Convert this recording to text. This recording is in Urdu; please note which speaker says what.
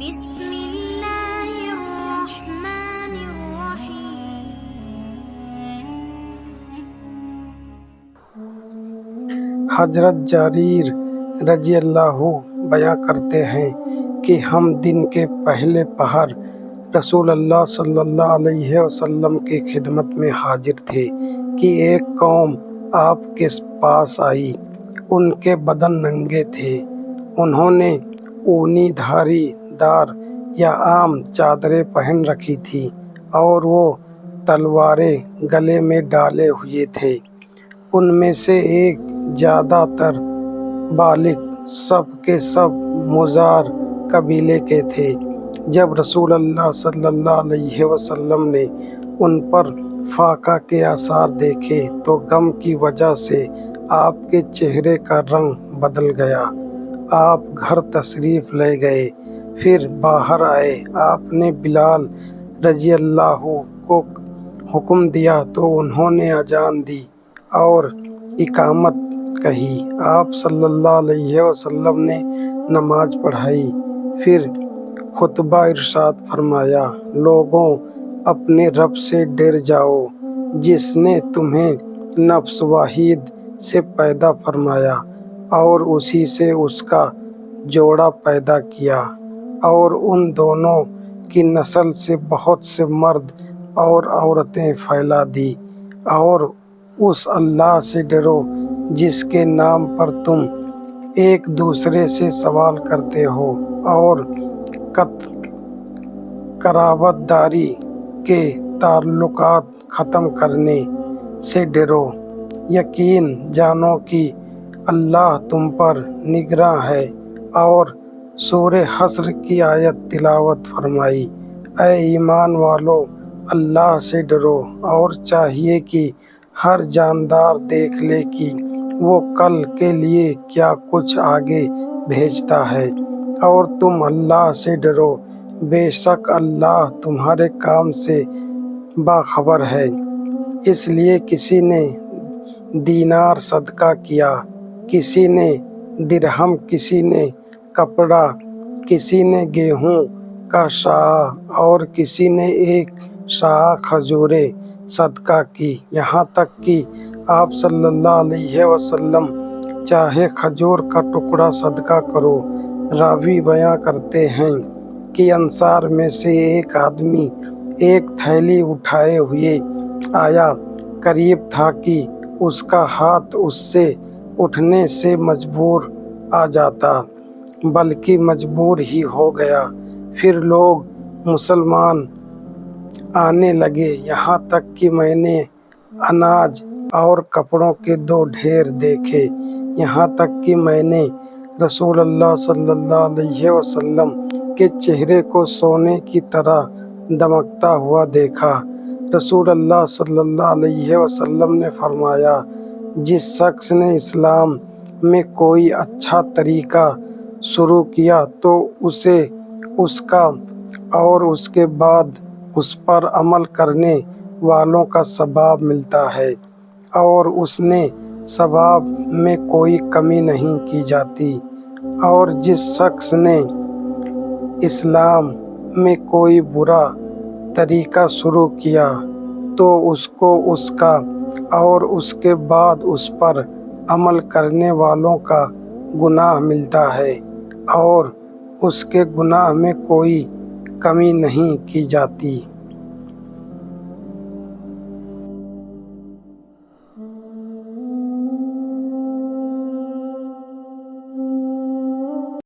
Speaker 1: بسم اللہ الرحمن الرحیم۔
Speaker 2: حضرت جریر رضی اللہ بیان کرتے ہیں کہ ہم دن کے پہلے پہر رسول اللہ صلی اللہ علیہ وسلم کی خدمت میں حاضر تھے کہ ایک قوم آپ کے پاس آئی۔ ان کے بدن ننگے تھے، انہوں نے اونی دھاری دار یا عام چادریں پہن رکھی تھی اور وہ تلواریں گلے میں ڈالے ہوئے تھے۔ ان میں سے ایک زیادہ تر بالغ سب کے سب مزار قبیلے کے تھے۔ جب رسول اللہ صلی اللہ علیہ وسلم نے ان پر فاقہ کے آثار دیکھے تو غم کی وجہ سے آپ کے چہرے کا رنگ بدل گیا۔ آپ گھر تشریف لے گئے، پھر باہر آئے۔ آپ نے بلال رضی اللہ کو حکم دیا تو انہوں نے اذان دی اور اقامت کہی۔ آپ صلی اللہ علیہ وسلم نے نماز پڑھائی، پھر خطبہ ارشاد فرمایا، لوگوں اپنے رب سے ڈر جاؤ جس نے تمہیں نفس واحد سے پیدا فرمایا اور اسی سے اس کا جوڑا پیدا کیا، اور ان دونوں کی نسل سے بہت سے مرد اور عورتیں پھیلا دی، اور اس اللہ سے ڈرو جس کے نام پر تم ایک دوسرے سے سوال کرتے ہو، اور قرابت داری کے تعلقات ختم کرنے سے ڈرو۔ یقین جانو کہ اللہ تم پر نگراں ہے۔ اور سورہ حشر کی آیت تلاوت فرمائی، اے ایمان والو، اللہ سے ڈرو اور چاہیے کہ ہر جاندار دیکھ لے کہ وہ کل کے لیے کیا کچھ آگے بھیجتا ہے، اور تم اللہ سے ڈرو، بے شک اللہ تمہارے کام سے باخبر ہے۔ اس لیے کسی نے دینار صدقہ کیا، کسی نے درہم، کسی نے کپڑا، کسی نے گیہوں کا شاہ اور کسی نے ایک شاہ کھجوریں صدقہ کی، یہاں تک کہ آپ صلی اللہ علیہ وسلم چاہے کھجور کا ٹکڑا صدقہ کرو۔ راوی بیان کرتے ہیں کہ انصار میں سے ایک آدمی ایک تھیلی اٹھائے ہوئے آیا، قریب تھا کہ اس کا ہاتھ اس سے اٹھنے سے مجبور آ جاتا، بلکہ مجبور ہی ہو گیا۔ پھر لوگ مسلمان آنے لگے، یہاں تک کہ میں نے اناج اور کپڑوں کے 2 ڈھیر دیکھے، یہاں تک کہ میں نے رسول اللہ صلی اللہ علیہ وسلم کے چہرے کو سونے کی طرح دمکتا ہوا دیکھا۔ رسول اللہ صلی اللہ علیہ وسلم نے فرمایا، جس شخص نے اسلام میں کوئی اچھا طریقہ شروع کیا تو اسے اس کا اور اس کے بعد اس پر عمل کرنے والوں کا ثواب ملتا ہے، اور اس نے ثواب میں کوئی کمی نہیں کی جاتی۔ اور جس شخص نے اسلام میں کوئی برا طریقہ شروع کیا تو اس کو اس کا اور اس کے بعد اس پر عمل کرنے والوں کا گناہ ملتا ہے، اور اس کے گناہ میں کوئی کمی نہیں کی جاتی۔